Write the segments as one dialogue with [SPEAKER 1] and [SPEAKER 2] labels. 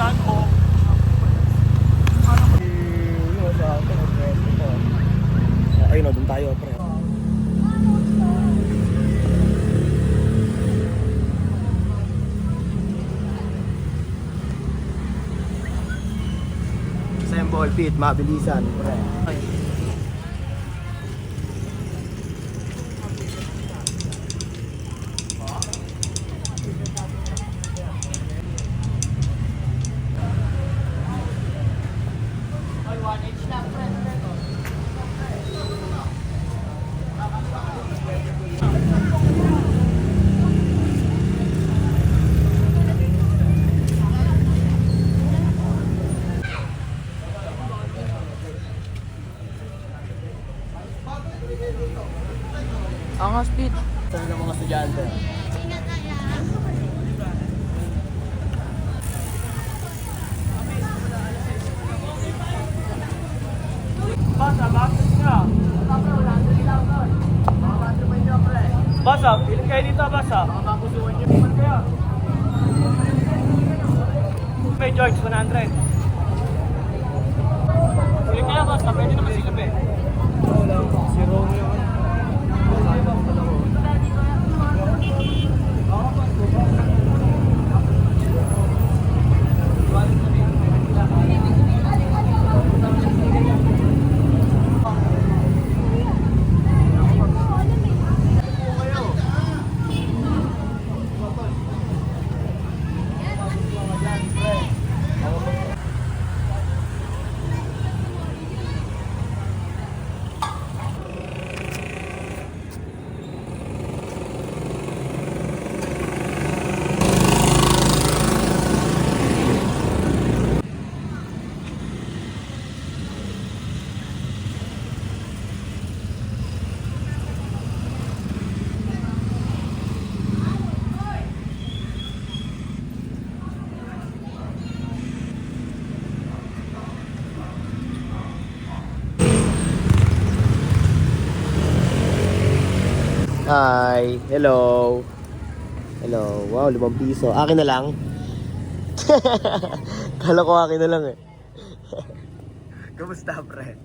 [SPEAKER 1] dyan o ayun o, dun tayo pre. Assemble, fit, mabilisan pre.
[SPEAKER 2] Ang speed.
[SPEAKER 1] Ito ng mga estudyante. Basa, bakit nga? Basa, ilan kayo dito, Basa? Mga mapusuan nyo. Ilan kaya? May George, 100. Ilan kaya, Basa? Pwede naman silap eh. Wala, si Romeo. Hi, hello. Hello, wow, 5 piso. Akin na lang. Kala ko akin na lang eh. Kamusta pre?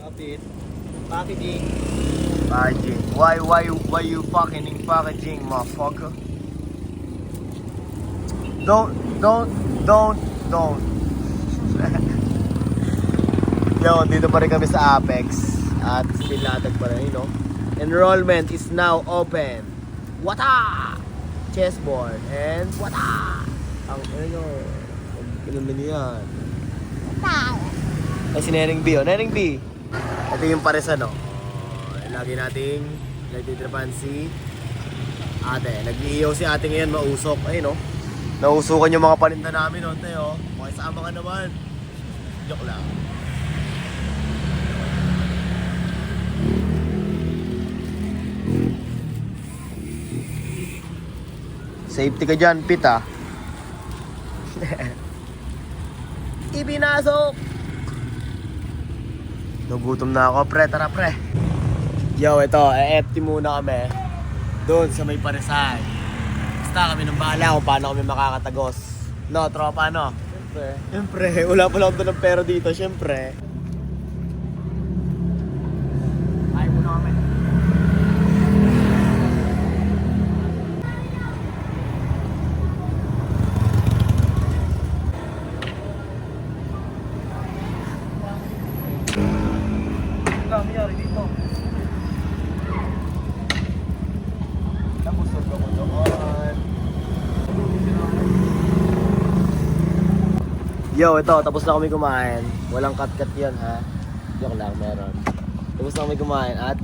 [SPEAKER 1] Kapit. Packaging. Packaging. Why you fucking packaging, motherfucker? Don't. Yo, dito pa rin kami sa Apex. At still latag pa rin, you know. Enrollment is now open. Wata! Chessboard and wata! Ang ano, kinamin yan. Ay si Nering B, oh. Nering B. Ito yung paresan, oh. Lagi nating nagtitripan si ate. Nag-iiyaw si ate ngayon, mausok. Ayun, oh. Nausukan yung mga paninda namin, oh. Tayo, makisama ka naman. Joke lang. Safety ka dyan, Pit, ah. Ibinasok! Nagutom na ako, pre. Tara, pre. Yo, ito. E-empty muna kami. Doon sa may paresan. Basta kami ng bahala kung paano kami makakatagos. No, tropa, no? Siyempre. Wala pala ako ng pera dito, siyempre. Ayaw muna kami. Nangyari dito. Tapos ako doon. Yo, ito, tapos na kami kumain. Walang cut-cut yan, ha? Joke lang, meron. Tapos na kami kumain at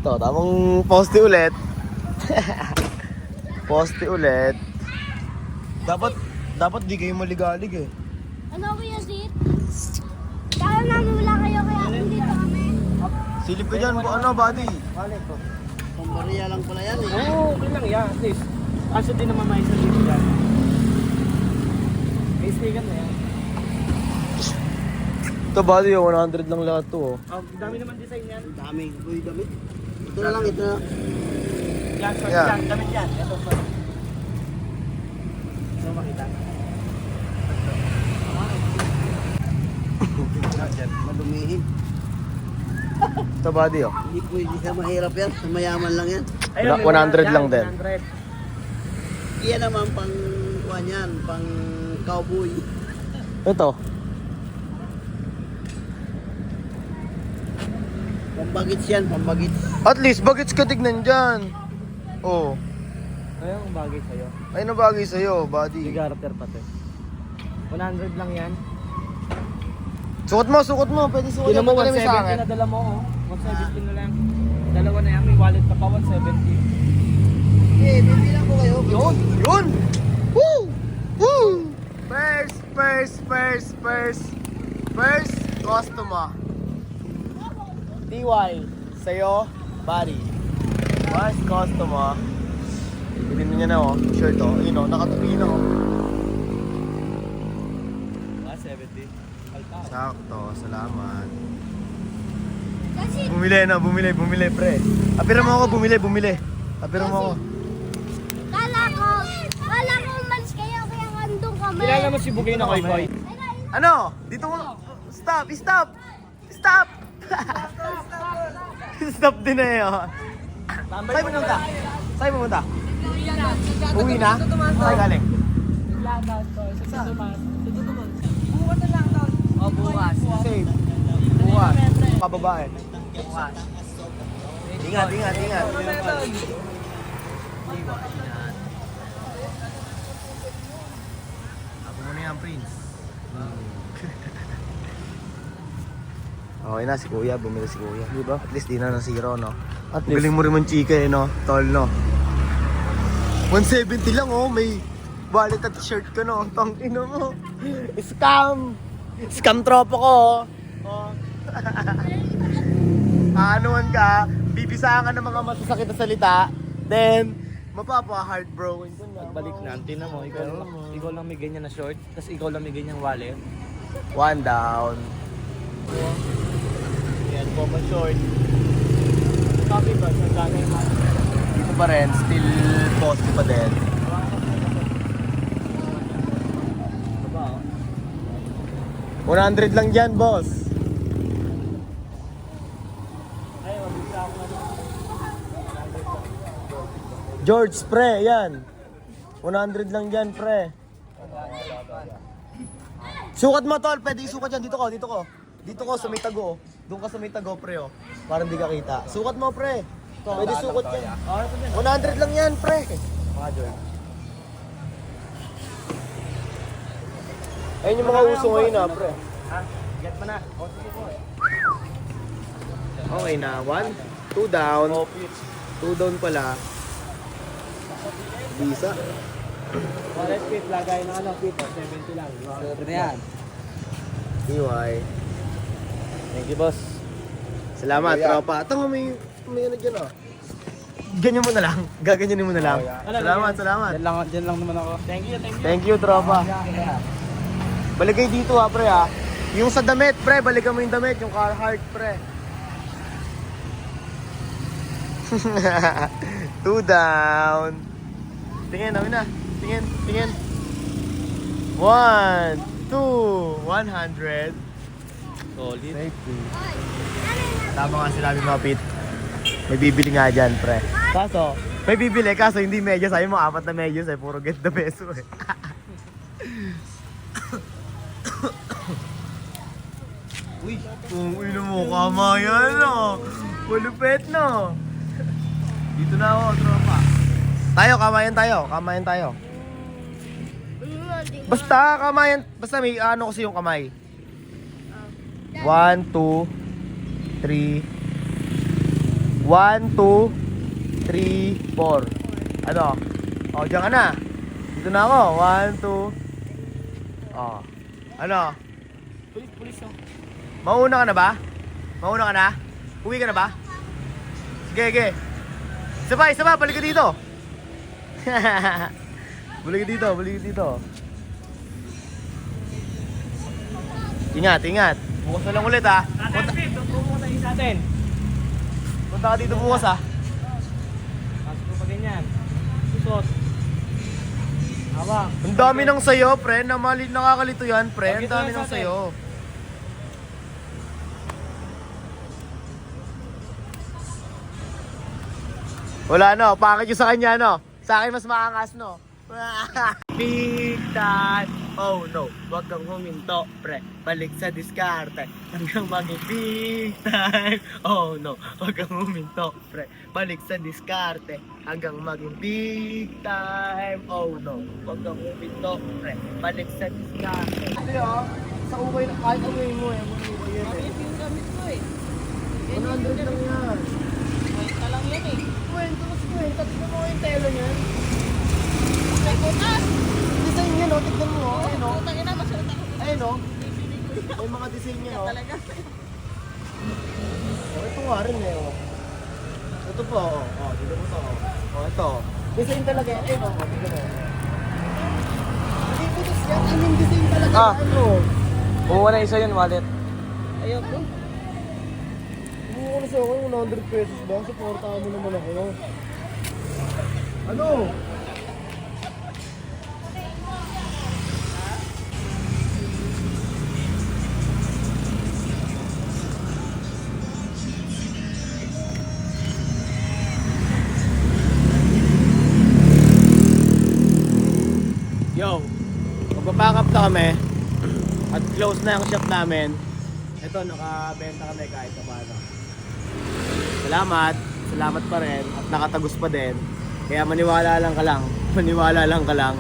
[SPEAKER 1] ito, tamang poste ulit. Poste ulit. Dapat di kayo maligalig eh.
[SPEAKER 3] Ano Kuya Zit? Kaya namin wala kayo kaya dito kami.
[SPEAKER 1] Silip ko dyan, ano, buddy?
[SPEAKER 2] Pambariya lang pala yan eh.
[SPEAKER 1] Oo, okay lang yan, at least. Kaso din naman may isa dito dyan. May sticker na yan. Ito buddy, 100 lang lahat to. Oh. Dami naman design yan.
[SPEAKER 2] Dami. Uy, damit. Ito na lang, ito na.
[SPEAKER 1] Yan, so
[SPEAKER 2] Yeah.
[SPEAKER 1] yan, damit yan. Ito pa. So makita. Ito body oh.
[SPEAKER 2] Hindi pwede sa mahirap yan. Sa mayaman lang yan.
[SPEAKER 1] Ayun, 100 lang din.
[SPEAKER 4] 100.
[SPEAKER 2] Iyan naman pang kuhan yan. Pang cowboy.
[SPEAKER 1] Ito.
[SPEAKER 2] Pambagits yan. Pambagits.
[SPEAKER 1] At least, bagets ka tignan dyan. Oh.
[SPEAKER 4] Ayun ang bagay sa'yo.
[SPEAKER 1] Ayun ang bagay sa'yo, body.
[SPEAKER 4] Garter pati. 100 lang yan.
[SPEAKER 1] Sukot mo. Pwede sukot
[SPEAKER 4] Yun mo,
[SPEAKER 1] mo sa
[SPEAKER 4] 170
[SPEAKER 1] akin.
[SPEAKER 4] na dala mo, oh. 170 na lang. Dalawa na yan, may wallet ka pa, 170.
[SPEAKER 2] Okay, bibilang ko kayo.
[SPEAKER 1] Yun! Woo! Woo! First customer. TY. Sa'yo, body. First customer. Bilhin mo niya na oh. Shirt oh. Yun oh. Nakatupi na oh.
[SPEAKER 4] 170.
[SPEAKER 1] Sakto. Salamat.
[SPEAKER 3] Kasi,
[SPEAKER 1] Bumili pre. Apira mo ako, bumili. Apira mo ako.
[SPEAKER 3] kala ko umalis kayo kaya andun kami.
[SPEAKER 4] Kilala mo si Bugay na Koy Koy?
[SPEAKER 1] Ano? Dito mo. Stop. Stop din na yun. Saan pumunta? Uwi na? Saan galing?
[SPEAKER 4] Bukas.
[SPEAKER 1] Save. Bukas. Pababae.
[SPEAKER 4] Bukas.
[SPEAKER 1] Ingat. Ako muna yan, Prince. Okay na, si Kuya. Bumili si Kuya. Di ba? At least di na zero, no? At galing mo rin mong chika eh, no? Tol, no? 170 lang, oh. May wallet at shirt ka, no? Tangina mo. Scam! Scam tropa ko, oh. Oh. Aanuhan ka, bibisahan ka ng mga masasakit na salita, then, mapapa-heartbroken ka na.
[SPEAKER 4] Pagbalik natin na mo, ikaw lang may ganyan na short, tapos ikaw lang may ganyang wallet.
[SPEAKER 1] One down.
[SPEAKER 4] Yan po pa short. Copy ba? Sa gano'y
[SPEAKER 1] Dito pa rin, still positive pa din.
[SPEAKER 4] ba?
[SPEAKER 1] 100 lang dyan, boss.
[SPEAKER 4] Ay, mabisa ako na.
[SPEAKER 1] George, pre, yan. 100 lang dyan, pre. Sukat mo, tol. Pwede isukat yan. Dito ko. Dito ko, sa may tago. Doon ka sa may tago, pre, oh. Para hindi ka kita. Sukat mo, pre. Pwede sukat yan. 100 lang yan, pre.
[SPEAKER 4] Mga George.
[SPEAKER 1] Ayun yung mga uso ngayon, ah, pre.
[SPEAKER 4] Ha? Get mo na. O, sige po.
[SPEAKER 1] Okay na. 1, 2 down. 2 down pala. Visa.
[SPEAKER 4] Wallet fit, lagay na ano, fit. 70 lang. Ito na yan.
[SPEAKER 1] DY.
[SPEAKER 4] Thank you, boss.
[SPEAKER 1] Salamat, tropa. Ito may ano dyan, oh. Ganyan mo na lang. Gaganyanin mo na lang. Salamat.
[SPEAKER 4] Diyan lang naman ako. Thank you.
[SPEAKER 1] Thank you, tropa. Balik kayo dito, ha, pre, ha. Yung sa damit, pre, balikan mo yung damit, yung Carhartt, pre. 2 down. Tingin, namin na. Tingin. 1, 2, 100.
[SPEAKER 4] Solid.
[SPEAKER 1] Safety. Tama nga sinabi mo, Pete. May bibili nga dyan, pre.
[SPEAKER 4] Kaso,
[SPEAKER 1] May bibili, kaso hindi medyas. Sabi mo, 4 na medyas, eh. Puro get the peso, eh. Uy, ino mo, kamayan, no? Malupet, no? Dito na ako, tropa. Kamayan tayo. Basta, kamayan. Basta may ano kasi yung kamay. 1, 2, 3. 1, 2, 3, 4. Ano? O, diyan ka na. Dito na ako. 1, 2. O. Ano?
[SPEAKER 4] pulis yung.
[SPEAKER 1] Mauna ka na ba? Uwi ka na ba? Sige. Isa pa, balik ka dito. Balik ka dito. Ingat. Bukas na lang ulit, ha.
[SPEAKER 4] Pumunta sa atin.
[SPEAKER 1] Punta ka dito bukas, ha.
[SPEAKER 4] Pasok ko pa ganyan. Susot. Hawak.
[SPEAKER 1] Ang dami ng sayo, pre. Nakakalito yan, pre. Ang dami ng sayo. Wala no, pakit nyo sa kanya no. Sa akin mas maangas no. Big time. Oh no, wag kang huminto, pre. Balik sa diskarte hanggang maging big time. Oh no, wag kang huminto, pre. Balik sa diskarte hanggang maging big time. Oh no, wag kang huminto, pre. Balik sa diskarte. Ito yun, sa ukay na kahit umay mo eh. Umay yan eh.
[SPEAKER 2] Yung gamit ko eh.
[SPEAKER 1] 100 lang yan.
[SPEAKER 2] Kwenta lang yan eh.
[SPEAKER 1] Kwento mas kwenta. Tignan mo yung telo niyan.
[SPEAKER 2] May butas!
[SPEAKER 1] Design niya no, tignan mo. Ayun no.
[SPEAKER 2] Putang ina, masunod ako.
[SPEAKER 1] Ayun no. May mga design niya no.
[SPEAKER 2] Talaga.
[SPEAKER 1] Oh, ito nga rin eh. Oh. Ito po. Oh, tignan mo to. Oh, ito. Design talaga yan. Ayun oh. Tignan mo. Hindi putos yan. I mean, design talaga yan. Ano?
[SPEAKER 4] Kumuha na isa yun, wallet.
[SPEAKER 2] Ayaw ko.
[SPEAKER 1] Kumuha ko na sa ako yung 100 pesos ba? Supportahan mo naman ako. Ano? Yo, magpapack up na kami at close na ang shop namin. Ito, nakabenta kami kahit pa paano. Salamat pa rin at nakatagos pa din. Kaya maniwala lang ka lang. Maniwala lang ka lang.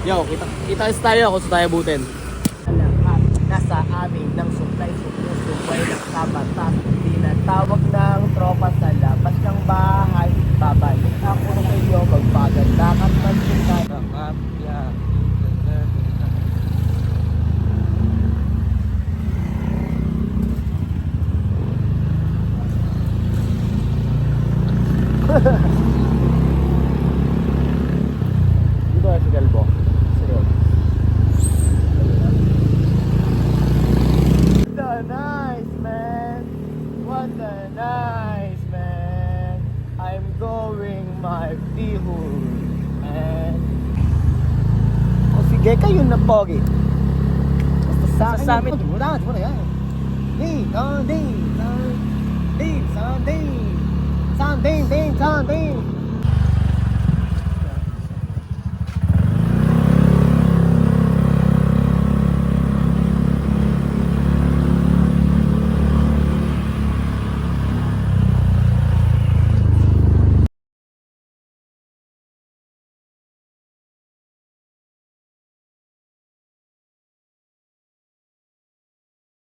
[SPEAKER 1] Yo, kita tayo kung saan tayo butin. Lahat nasa amin ng supply ng kabatas. Tinatawag ng tropa sa labas ng bahay. Babalik ako sa iyo, magpaganda ka magpunta. Dito si Galbo. Seryoso. What a nice man. What a nice man. I'm going my bihul. And o sige kayo na pogi. Basta sa amin. Wala yan. Sunday.